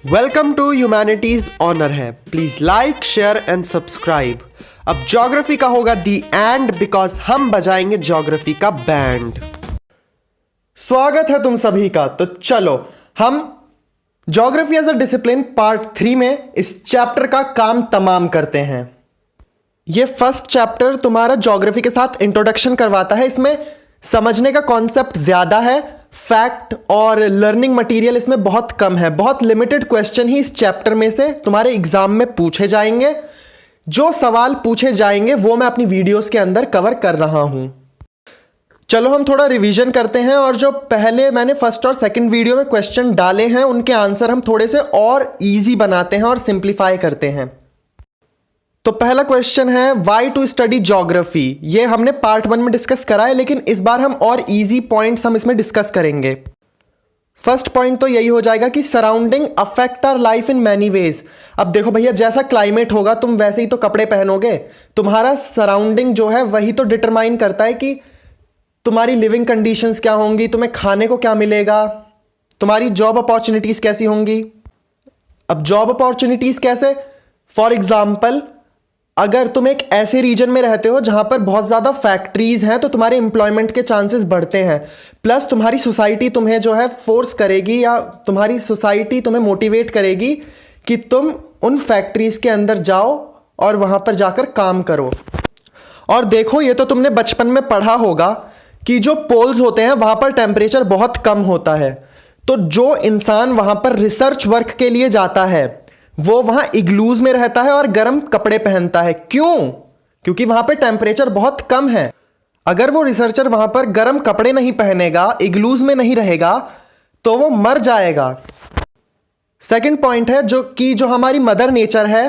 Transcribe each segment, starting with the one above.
Welcome to humanities honour है। Please like share and subscribe. अब geography का होगा दी एंड बिकॉज हम बजाएंगे ज्योग्राफी का बैंड। स्वागत है तुम सभी का। तो चलो हम geography as a discipline part 3 में इस चैप्टर का काम तमाम करते हैं। ये फर्स्ट चैप्टर तुम्हारा ज्योग्राफी के साथ इंट्रोडक्शन करवाता है। इसमें समझने का कॉन्सेप्ट ज्यादा है, फैक्ट और लर्निंग मटेरियल इसमें बहुत कम है। बहुत लिमिटेड क्वेश्चन ही इस चैप्टर में से तुम्हारे एग्जाम में पूछे जाएंगे। जो सवाल पूछे जाएंगे वो मैं अपनी वीडियोस के अंदर कवर कर रहा हूं। चलो हम थोड़ा रिवीजन करते हैं और जो पहले मैंने फर्स्ट और सेकंड वीडियो में क्वेश्चन डाले हैं उनके आंसर हम थोड़े से और इजी बनाते हैं और सिंप्लीफाई करते हैं। तो पहला क्वेश्चन है व्हाई टू स्टडी ज्योग्राफी। ये हमने पार्ट 1 में डिस्कस करा है, लेकिन इस बार हम और इजी पॉइंट्स हम इसमें डिस्कस करेंगे। फर्स्ट पॉइंट तो यही हो जाएगा कि surrounding affect our life in many ways. अब देखो भैया, जैसा क्लाइमेट होगा तुम वैसे ही तो कपड़े पहनोगे। तुम्हारा सराउंडिंग जो है वही तो डिटरमाइन करता है कि तुम्हारी लिविंग कंडीशंस क्या होंगी, तुम्हें खाने को क्या मिलेगा, तुम्हारी जॉब अपॉर्चुनिटीज कैसी होंगी। अब जॉब अपॉर्चुनिटीज कैसे, फॉर एग्जाम्पल अगर तुम एक ऐसे रीजन में रहते हो जहां पर बहुत ज़्यादा फैक्ट्रीज हैं तो तुम्हारे एम्प्लॉयमेंट के चांसेस बढ़ते हैं। प्लस तुम्हारी सोसाइटी तुम्हें जो है फोर्स करेगी या तुम्हारी सोसाइटी तुम्हें मोटिवेट करेगी कि तुम उन फैक्ट्रीज के अंदर जाओ और वहां पर जाकर काम करो। और देखो, ये तो तुमने बचपन में पढ़ा होगा कि जो पोल्स होते हैं वहां पर टेम्परेचर बहुत कम होता है। तो जो इंसान वहां पर रिसर्च वर्क के लिए जाता है वो वहां इग्लूज में रहता है और गर्म कपड़े पहनता है। क्यों? क्योंकि वहां पे टेम्परेचर बहुत कम है। अगर वो रिसर्चर वहां पर गर्म कपड़े नहीं पहनेगा, इग्लूज में नहीं रहेगा, तो वो मर जाएगा। सेकंड पॉइंट है जो हमारी मदर नेचर है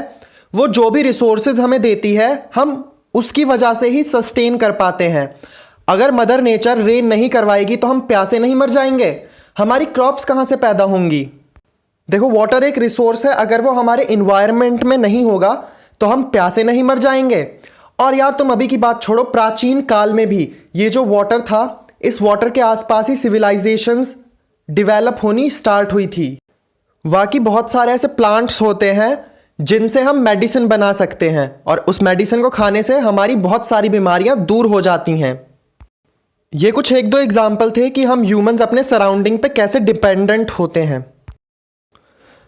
वो जो भी रिसोर्सेज हमें देती है हम उसकी वजह से ही सस्टेन कर पाते हैं। अगर मदर नेचर रेन नहीं करवाएगी तो हम प्यासे नहीं मर जाएंगे। हमारी क्रॉप्स कहां से पैदा होंगी। देखो, वाटर एक रिसोर्स है, अगर वो हमारे इन्वायरमेंट में नहीं होगा तो हम प्यासे नहीं मर जाएंगे। और यार तुम अभी की बात छोड़ो, प्राचीन काल में भी ये जो वाटर था, इस वाटर के आसपास ही सिविलाइजेशंस डेवलप होनी स्टार्ट हुई थी। बाकी बहुत सारे ऐसे प्लांट्स होते हैं जिनसे हम मेडिसिन बना सकते हैं और उस मेडिसिन को खाने से हमारी बहुत सारी बीमारियां दूर हो जाती हैं। ये कुछ एक दो एग्जाम्पल थे कि हम ह्यूमंस अपने सराउंडिंग पे कैसे डिपेंडेंट होते हैं।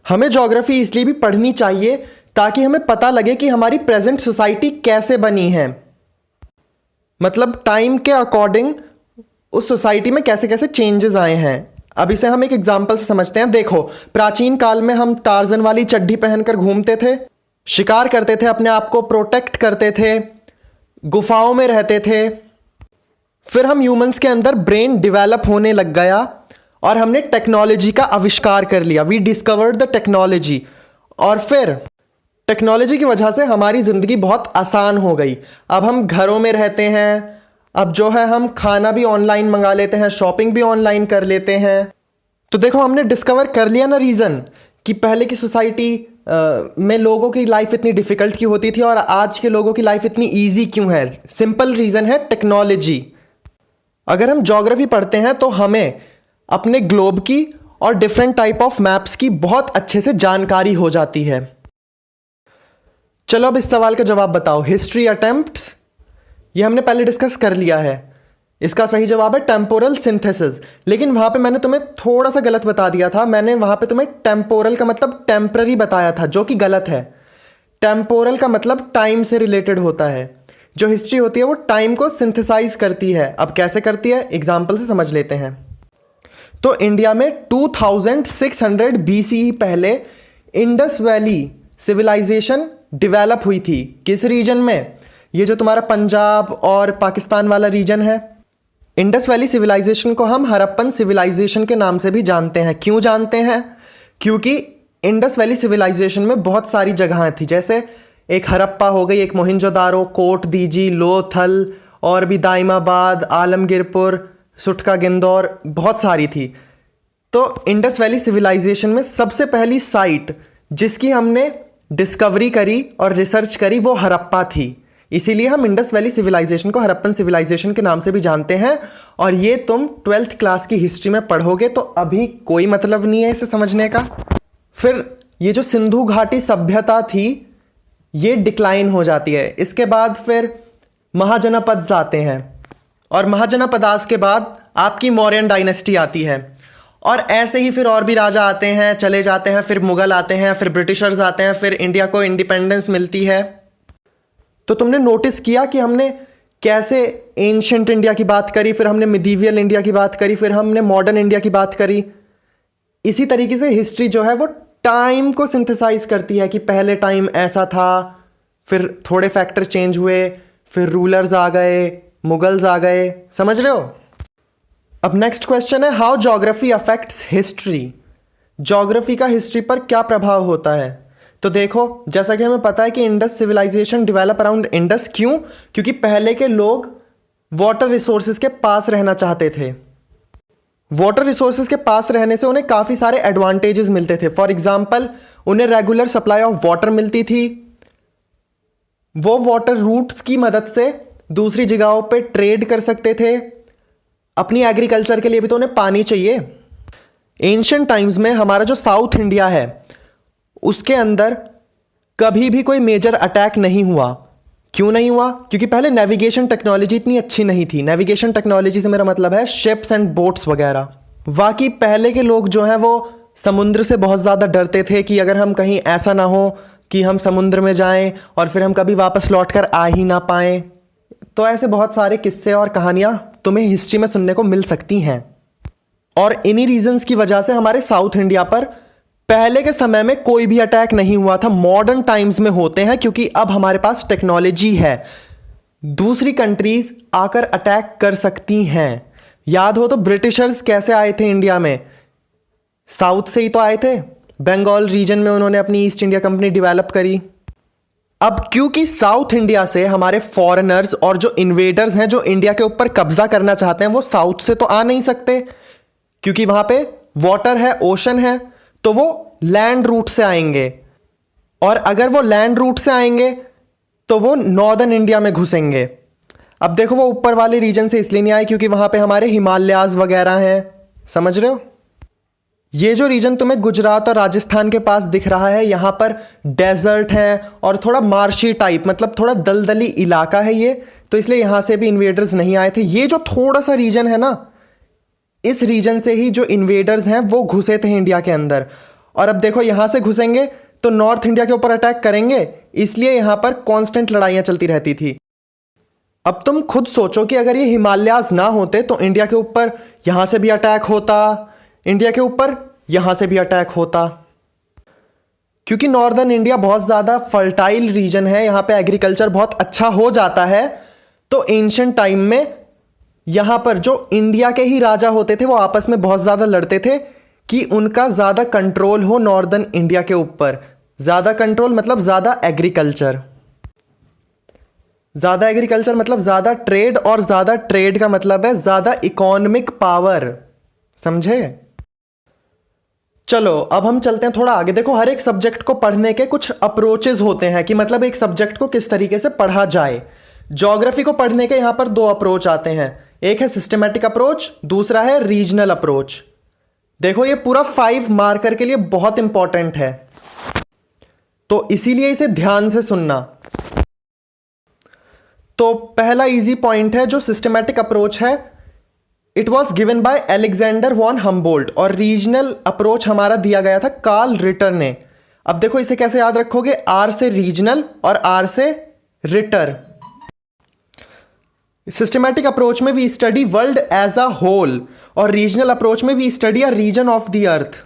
हमें ज्योग्राफी इसलिए भी पढ़नी चाहिए ताकि हमें पता लगे कि हमारी प्रेजेंट सोसाइटी कैसे बनी है। मतलब टाइम के अकॉर्डिंग उस सोसाइटी में कैसे कैसे चेंजेस आए हैं। अब इसे हम एक एग्जांपल से समझते हैं। देखो, प्राचीन काल में हम टार्जन वाली चड्डी पहनकर घूमते थे, शिकार करते थे, अपने आप को प्रोटेक्ट करते थे, गुफाओं में रहते थे। फिर हम ह्यूमंस के अंदर ब्रेन डेवलप होने लग गया और हमने टेक्नोलॉजी का आविष्कार कर लिया। We discovered the technology. और फिर टेक्नोलॉजी की वजह से हमारी ज़िंदगी बहुत आसान हो गई। अब हम घरों में रहते हैं, अब जो है हम खाना भी ऑनलाइन मंगा लेते हैं, शॉपिंग भी ऑनलाइन कर लेते हैं। तो देखो, हमने डिस्कवर कर लिया ना रीज़न कि पहले की सोसाइटी में लोगों की लाइफ इतनी डिफ़िकल्ट क्यों होती थी और आज के लोगों की लाइफ इतनी ईजी क्यों है। सिंपल रीज़न है टेक्नोलॉजी। अगर हम ज्योग्राफी पढ़ते हैं तो हमें अपने ग्लोब की और डिफरेंट टाइप ऑफ मैप्स की बहुत अच्छे से जानकारी हो जाती है। चलो अब इस सवाल का जवाब बताओ। हिस्ट्री अटेम्प्ट्स, ये हमने पहले डिस्कस कर लिया है। इसका सही जवाब है टेम्पोरल सिंथेसिस। लेकिन वहां पे मैंने तुम्हें थोड़ा सा गलत बता दिया था। मैंने वहां पे तुम्हें टेम्पोरल का मतलब टेम्पररी बताया था, जो कि गलत है। टेम्पोरल का मतलब टाइम से रिलेटेड होता है। जो हिस्ट्री होती है वो टाइम को सिंथेसाइज करती है। अब कैसे करती है, एग्जाम्पल से समझ लेते हैं। तो इंडिया में 2600 BCE पहले इंडस वैली सिविलाइजेशन डेवलप हुई थी। किस रीजन में? ये जो तुम्हारा पंजाब और पाकिस्तान वाला रीजन है। इंडस वैली सिविलाइजेशन को हम हड़प्पन सिविलाइजेशन के नाम से भी जानते हैं। क्यों जानते हैं? क्योंकि इंडस वैली सिविलाइजेशन में बहुत सारी जगहें थी, जैसे एक हड़प्पा हो गई, एक मोहिंजोदारो, कोट दीजी, लोथल और भी दाइमाबाद, आलमगीरपुर, सुटका गिंदौर, बहुत सारी थी। तो इंडस वैली सिविलाइजेशन में सबसे पहली साइट जिसकी हमने डिस्कवरी करी और रिसर्च करी वो हड़प्पा थी। इसीलिए हम इंडस वैली सिविलाइजेशन को हड़प्पन सिविलाइजेशन के नाम से भी जानते हैं। और ये तुम 12th क्लास की हिस्ट्री में पढ़ोगे तो अभी कोई मतलब नहीं है इसे समझने का। फिर ये जो सिंधु घाटी सभ्यता थी ये डिक्लाइन हो जाती है। इसके बाद फिर महाजनपद आते हैं और महाजनपदास के बाद आपकी मौर्यन डायनेस्टी आती है और ऐसे ही फिर और भी राजा आते हैं, चले जाते हैं, फिर मुगल आते हैं, फिर ब्रिटिशर्स आते हैं, फिर इंडिया को इंडिपेंडेंस मिलती है। तो तुमने नोटिस किया कि हमने कैसे एंशिएंट इंडिया की बात करी, फिर हमने मिडीवियल इंडिया की बात करी, फिर हमने मॉडर्न इंडिया की बात करी। इसी तरीके से हिस्ट्री जो है वो टाइम को सिंथेसाइज करती है कि पहले टाइम ऐसा था, फिर थोड़े फैक्टर चेंज हुए, फिर रूलर्स आ गए, मुगल्स आ गए। समझ रहे हो? अब नेक्स्ट क्वेश्चन है, how geography affects history. Geography का हिस्ट्री पर क्या प्रभाव होता है? तो देखो, जैसा कि हमें पता है कि Indus civilisation develop around Indus. क्यों? क्योंकि पहले के लोग वाटर रिसोर्सेज के पास रहना चाहते थे। वाटर रिसोर्सेज के पास रहने से उन्हें काफ़ी सारे एडवांटेजेस मिलते थे। फॉर एग्जाम्पल, उन्हें रेगुलर सप्लाई ऑफ वाटर मिलती थी। वो वाटर रूट्स की मदद से दूसरी जगहों पे ट्रेड कर सकते थे। अपनी एग्रीकल्चर के लिए भी तो उन्हें पानी चाहिए। एंशिएंट टाइम्स में हमारा जो साउथ इंडिया है उसके अंदर कभी भी कोई मेजर अटैक नहीं हुआ। क्यों नहीं हुआ? क्योंकि पहले नेविगेशन टेक्नोलॉजी इतनी अच्छी नहीं थी। नेविगेशन टेक्नोलॉजी से मेरा मतलब है शिप्स एंड बोट्स वगैरह। बाकी पहले के लोग जो हैं वो समुद्र से बहुत ज़्यादा डरते थे कि अगर हम कहीं ऐसा ना हो कि हम समुद्र में जाएं और फिर हम कभी वापस लौट कर आ ही ना पाएं। तो ऐसे बहुत सारे किस्से और कहानियां तुम्हें हिस्ट्री में सुनने को मिल सकती हैं। और इन्हीं रीजंस की वजह से हमारे साउथ इंडिया पर पहले के समय में कोई भी अटैक नहीं हुआ था। मॉडर्न टाइम्स में होते हैं क्योंकि अब हमारे पास टेक्नोलॉजी है, दूसरी कंट्रीज आकर अटैक कर सकती हैं। याद हो तो ब्रिटिशर्स कैसे आए थे इंडिया में? साउथ से ही तो आए थे। बंगाल रीजन में उन्होंने अपनी ईस्ट इंडिया कंपनी डेवलप करी। अब क्योंकि साउथ इंडिया से हमारे फॉरेनर्स और जो इन्वेडर्स हैं जो इंडिया के ऊपर कब्जा करना चाहते हैं वो साउथ से तो आ नहीं सकते, क्योंकि वहां पे वाटर है, ओशन है, तो वो लैंड रूट से आएंगे। और अगर वो लैंड रूट से आएंगे तो वो नॉर्दर्न इंडिया में घुसेंगे। अब देखो, वो ऊपर वाले रीजन से इसलिए नहीं आए क्योंकि वहां पे हमारे हिमालयाज वगैरह हैं। समझ रहे हो? ये जो रीजन तुम्हें गुजरात और राजस्थान के पास दिख रहा है, यहां पर डेजर्ट है और थोड़ा मार्शी टाइप, मतलब थोड़ा दलदली इलाका है ये, तो इसलिए यहां से भी इन्वेडर्स नहीं आए थे। ये जो थोड़ा सा रीजन है ना, इस रीजन से ही जो इन्वेडर्स हैं वो घुसे थे इंडिया के अंदर। और अब देखो, यहां से घुसेंगे तो नॉर्थ इंडिया के ऊपर अटैक करेंगे, इसलिए यहां पर कांस्टेंट लड़ाइयां चलती रहती थी। अब तुम खुद सोचो कि अगर ये हिमालयाज ना होते तो इंडिया के ऊपर यहां से भी अटैक होता, इंडिया के ऊपर यहां से भी अटैक होता। क्योंकि नॉर्दर्न इंडिया बहुत ज़्यादा फर्टाइल रीजन है, यहां पे एग्रीकल्चर बहुत अच्छा हो जाता है। तो एंशिएंट टाइम में यहां पर जो इंडिया के ही राजा होते थे वो आपस में बहुत ज़्यादा लड़ते थे कि उनका ज़्यादा कंट्रोल हो नॉर्दर्न इंडिया के ऊपर। ज़्यादा कंट्रोल मतलब ज़्यादा एग्रीकल्चर, ज़्यादा एग्रीकल्चर मतलब ज़्यादा ट्रेड, और ज़्यादा ट्रेड का मतलब है ज़्यादा इकोनॉमिक पावर। समझे? चलो अब हम चलते हैं थोड़ा आगे। देखो, हर एक सब्जेक्ट को पढ़ने के कुछ अप्रोचेस होते हैं कि मतलब एक सब्जेक्ट को किस तरीके से पढ़ा जाए। ज्योग्राफी को पढ़ने के यहां पर दो अप्रोच आते हैं, एक है सिस्टमैटिक अप्रोच, दूसरा है रीजनल अप्रोच। देखो, ये पूरा 5 मार्कर के लिए बहुत इंपॉर्टेंट है, तो इसीलिए इसे ध्यान से सुनना। तो पहला इजी पॉइंट है जो सिस्टमैटिक अप्रोच है, it was given by Alexander von Humboldt, और रीजनल अप्रोच हमारा दिया गया था कार्ल रिटर ने। अब देखो, इसे कैसे याद रखोगे? आर से रीजनल और आर से रिटर। सिस्टमैटिक अप्रोच में we study world as a whole, और रीजनल अप्रोच में we study a region of the earth.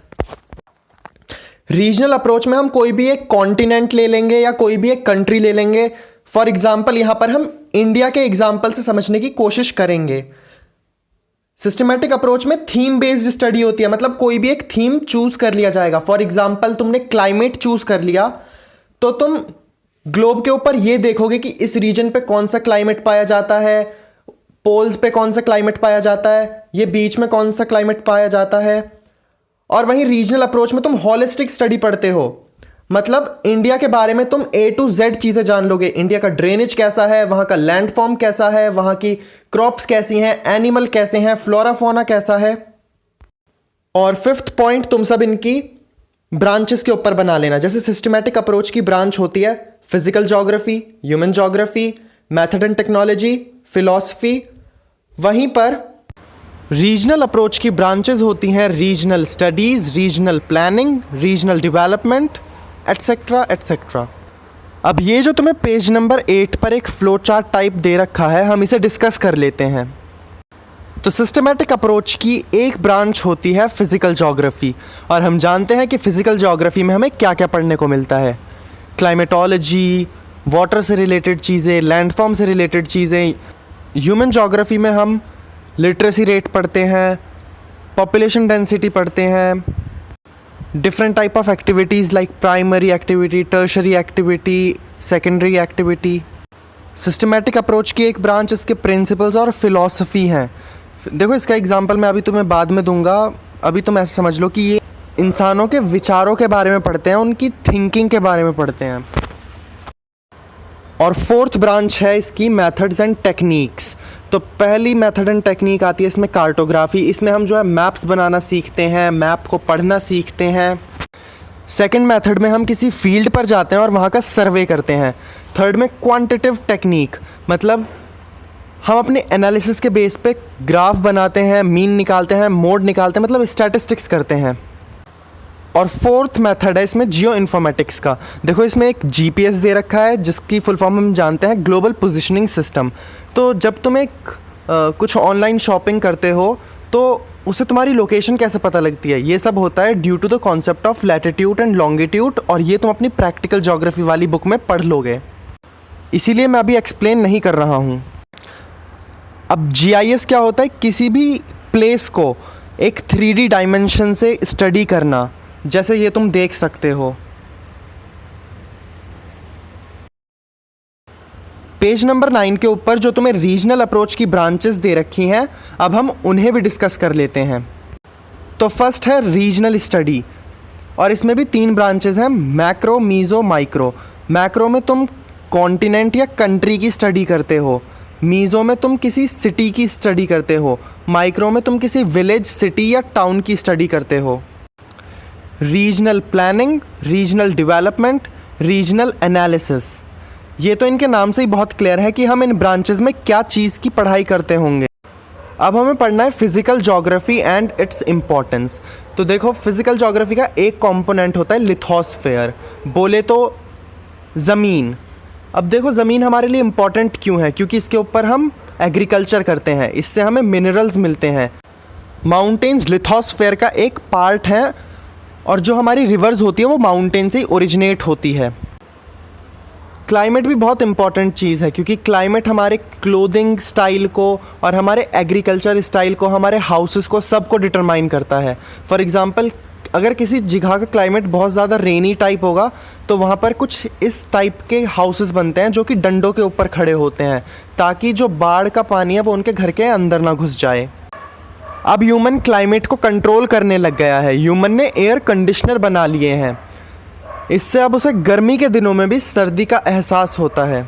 Regional approach में हम कोई भी एक कॉन्टिनेंट ले लेंगे या कोई भी एक कंट्री ले लेंगे। फॉर एग्जाम्पल, यहां पर हम इंडिया के एग्जाम्पल से समझने की कोशिश करेंगे। सिस्टमैटिक अप्रोच में थीम बेस्ड स्टडी होती है, मतलब कोई भी एक थीम चूज कर लिया जाएगा। फॉर एग्जाम्पल, तुमने क्लाइमेट चूज कर लिया तो तुम ग्लोब के ऊपर ये देखोगे कि इस रीजन पे कौन सा क्लाइमेट पाया जाता है, पोल्स पे कौन सा क्लाइमेट पाया जाता है, ये बीच में कौन सा क्लाइमेट पाया जाता है। और वहीं रीजनल अप्रोच में तुम हॉलिस्टिक स्टडी पढ़ते हो, मतलब इंडिया के बारे में तुम A to Z चीजें जान लोगे। इंडिया का ड्रेनेज कैसा है, वहां का लैंडफॉर्म कैसा है, वहां की क्रॉप्स कैसी हैं, एनिमल कैसे हैं, फ्लोरा फौना कैसा है। और 5th पॉइंट तुम सब इनकी ब्रांचेस के ऊपर बना लेना। जैसे सिस्टमैटिक अप्रोच की ब्रांच होती है physical geography, human geography, method and technology, philosophy. वहीं पर रीजनल अप्रोच की ब्रांचेस होती हैं regional studies, regional planning, regional development, etcetera etcetera. अब ये जो तुम्हें पेज नंबर 8 पर एक फ्लो चार्ट टाइप दे रखा है, हम इसे डिस्कस कर लेते हैं। तो सिस्टमैटिक अप्रोच की एक ब्रांच होती है फिजिकल ज्योग्राफी, और हम जानते हैं कि फिजिकल ज्योग्राफी में हमें क्या क्या पढ़ने को मिलता है। क्लाइमेटोलॉजी, वाटर से रिलेटेड चीज़ें, लैंडफॉर्म से रिलेटेड चीज़ें। ह्यूमन ज्योग्राफी में हम लिटरेसी रेट पढ़ते हैं, पॉपुलेशन डेंसिटी पढ़ते हैं, different type of activities like primary activity, tertiary activity, secondary activity. Systematic approach की एक ब्रांच इसके प्रिंसिपल्स और फिलॉसफी हैं। देखो इसका एग्जांपल मैं अभी तुम्हें बाद में दूंगा, अभी तुम ऐसे समझ लो कि ये इंसानों के विचारों के बारे में पढ़ते हैं, उनकी थिंकिंग के बारे में पढ़ते हैं। और फोर्थ ब्रांच है इसकी मेथड्स एंड टेक्निक्स। तो पहली मेथड एंड टेक्निक आती है इसमें कार्टोग्राफी। इसमें हम जो है मैप्स बनाना सीखते हैं, मैप को पढ़ना सीखते हैं। सेकंड मेथड में हम किसी फील्ड पर जाते हैं और वहाँ का सर्वे करते हैं। थर्ड में क्वांटिटेटिव टेक्निक, मतलब हम अपने एनालिसिस के बेस पे ग्राफ बनाते हैं, मीन निकालते हैं, मोड निकालते हैं, मतलब स्टैटिस्टिक्स करते हैं। और फोर्थ मेथड है इसमें जियो इन्फॉर्मेटिक्स का। देखो इसमें एक जीपीएस दे रखा है जिसकी फुल फॉर्म हम जानते हैं ग्लोबल पोजिशनिंग सिस्टम। तो जब तुम कुछ ऑनलाइन शॉपिंग करते हो तो उसे तुम्हारी लोकेशन कैसे पता लगती है, ये सब होता है due to the concept of latitude and longitude, और ये तुम अपनी प्रैक्टिकल ज्योग्राफी वाली बुक में पढ़ लोगे, इसीलिए मैं अभी एक्सप्लेन नहीं कर रहा हूँ। अब जीआईएस क्या होता है, किसी भी प्लेस को एक 3D डायमेंशन से स्टडी करना, जैसे ये तुम देख सकते हो। पेज नंबर 9 के ऊपर जो तुम्हें रीजनल अप्रोच की ब्रांचेस दे रखी हैं, अब हम उन्हें भी डिस्कस कर लेते हैं। तो फर्स्ट है रीजनल स्टडी, और इसमें भी 3 ब्रांचेस हैं, मैक्रो, मीज़ो, माइक्रो। मैक्रो में तुम कॉन्टिनेंट या कंट्री की स्टडी करते हो, मीज़ो में तुम किसी सिटी की स्टडी करते हो, माइक्रो में तुम किसी विलेज, सिटी या टाउन की स्टडी करते हो। Regional planning, regional development, regional analysis, ये तो इनके नाम से ही बहुत क्लियर है कि हम इन ब्रांचेस में क्या चीज़ की पढ़ाई करते होंगे। अब हमें पढ़ना है physical geography and it's importance. तो देखो फिजिकल ज्योग्राफी का एक कंपोनेंट होता है लिथोस्फेयर, बोले तो ज़मीन। अब देखो ज़मीन हमारे लिए इम्पॉर्टेंट क्यों है, क्योंकि इसके ऊपर हम एग्रीकल्चर करते हैं, इससे हमें मिनरल्स मिलते हैं। माउंटेन्स लिथोस्फेयर का एक पार्ट है, और जो हमारी रिवर्स होती है वो माउंटेन से ही ओरिजिनेट होती है। क्लाइमेट भी बहुत इंपॉर्टेंट चीज़ है, क्योंकि क्लाइमेट हमारे क्लोथिंग स्टाइल को और हमारे एग्रीकल्चर स्टाइल को, हमारे हाउसेस को, सबको डिटरमाइन करता है। फॉर एग्ज़ाम्पल अगर किसी जगह का क्लाइमेट बहुत ज़्यादा रेनी टाइप होगा तो वहाँ पर कुछ इस टाइप के हाउसेस बनते हैं जो कि डंडों के ऊपर खड़े होते हैं, ताकि जो बाढ़ का पानी है वो उनके घर के अंदर ना घुस जाए। अब ह्यूमन क्लाइमेट को कंट्रोल करने लग गया है, ह्यूमन ने एयर कंडीशनर बना लिए हैं, इससे अब उसे गर्मी के दिनों में भी सर्दी का एहसास होता है।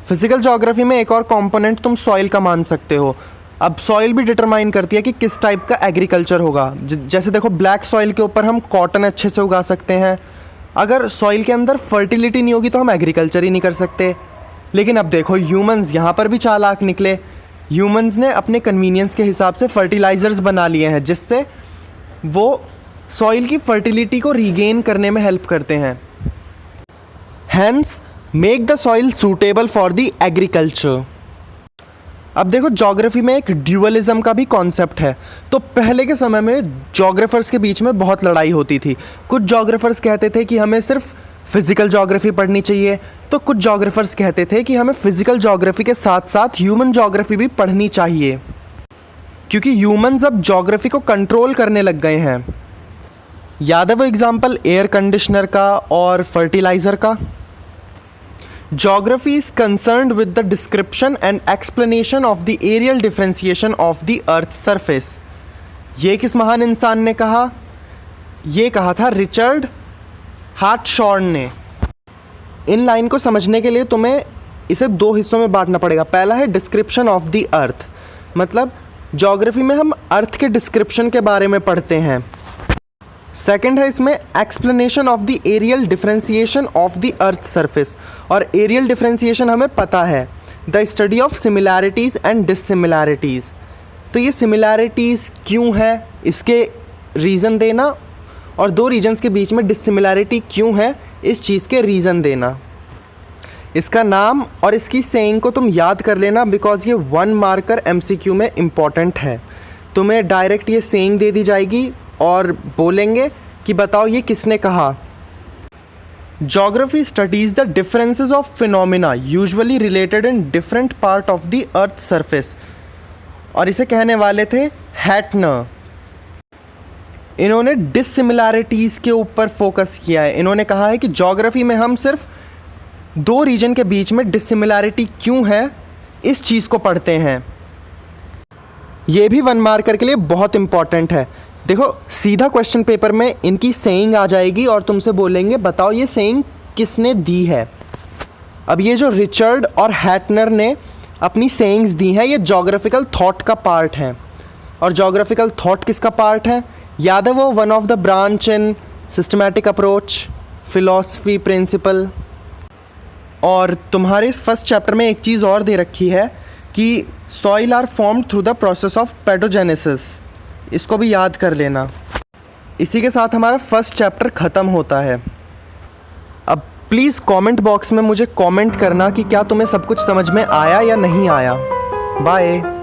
फिजिकल ज्योग्राफी में एक और कंपोनेंट तुम सॉइल का मान सकते हो। अब सॉइल भी डिटरमाइन करती है कि किस टाइप का एग्रीकल्चर होगा। जैसे देखो ब्लैक सॉइल के ऊपर हम कॉटन अच्छे से उगा सकते हैं, अगर सॉइल के अंदर फर्टिलिटी नहीं होगी तो हम एग्रीकल्चर ही नहीं कर सकते। लेकिन अब देखो ह्यूमंस यहाँ पर भी चालाक निकले, ह्यूमंस ने अपने कन्वीनियंस के हिसाब से फर्टिलाइज़र्स बना लिए हैं जिससे वो सॉइल की फर्टिलिटी को रीगेन करने में हेल्प करते हैं। Hence make the soil suitable for the agriculture. अब देखो ज्योग्राफी में एक ड्यूअलिज्म का भी कॉन्सेप्ट है। तो पहले के समय में ज्योग्राफर्स के बीच में बहुत लड़ाई होती थी। कुछ ज्योग्राफर्स कहते थे कि हमें सिर्फ फिजिकल ज्योग्राफी पढ़नी चाहिए, तो कुछ ज्योग्राफर्स कहते थे कि हमें फिजिकल ज्योग्राफी के साथ साथ ह्यूमन ज्योग्राफी भी पढ़नी चाहिए, क्योंकि ह्यूमंस अब ज्योग्राफी को कंट्रोल करने लग गए हैं। याद है वो एग्जाम्पल एयर कंडीशनर का और फर्टिलाइज़र का। Geography is concerned with the description and explanation of the aerial differentiation of the Earth's surface। ये किस महान इंसान ने कहा? ये कहा था रिचर्ड हार्टशॉर्न ने। इन लाइन को समझने के लिए तुम्हें इसे 2 हिस्सों में बांटना पड़ेगा। पहला है डिस्क्रिप्शन ऑफ द अर्थ, मतलब ज्योग्राफी में हम अर्थ के डिस्क्रिप्शन के बारे में पढ़ते हैं। सेकंड है इसमें explanation of the aerial differentiation of the earth surface. और एरियल डिफरेंशिएशन हमें पता है, the study of similarities and dissimilarities. तो ये सिमिलैरिटीज़ क्यों है इसके रीज़न देना, और दो रीजन्स के बीच में डिससिमिलैरिटी क्यों है इस चीज़ के रीज़न देना। इसका नाम और इसकी सेइंग को तुम याद कर लेना, बिकॉज ये 1 मार्कर MCQ में इम्पॉर्टेंट है। तुम्हें डायरेक्ट ये सेइंग दे दी जाएगी और बोलेंगे कि बताओ ये किसने कहा। Geography studies the differences of phenomena usually related in different part of the earth surface। और इसे कहने वाले थे हैटनर। इन्होंने डिससिमिलैरिटीज़ के ऊपर फोकस किया है। इन्होंने कहा है कि ज्योग्राफी में हम सिर्फ 2 रीजन के बीच में डिससिमिलैरिटी क्यों है इस चीज़ को पढ़ते हैं। ये भी 1 मार्कर के लिए बहुत इंपॉर्टेंट है। देखो सीधा क्वेश्चन पेपर में इनकी सेइंग आ जाएगी और तुमसे बोलेंगे बताओ ये सेइंग किसने दी है। अब ये जो रिचर्ड और हैटनर ने अपनी सेइंग्स दी हैं ये जोग्राफिकल थॉट का पार्ट है। और जोग्राफिकल थॉट किसका पार्ट है? याद है वो one of the branch in systematic approach, philosophy principle. और तुम्हारे इस फर्स्ट चैप्टर में एक चीज़ और दे रखी है कि soil are formed through the process of pathogenesis. इसको भी याद कर लेना। इसी के साथ हमारा फर्स्ट चैप्टर ख़त्म होता है। अब प्लीज़ कमेंट बॉक्स में मुझे कमेंट करना कि क्या तुम्हें सब कुछ समझ में आया या नहीं आया। बाय।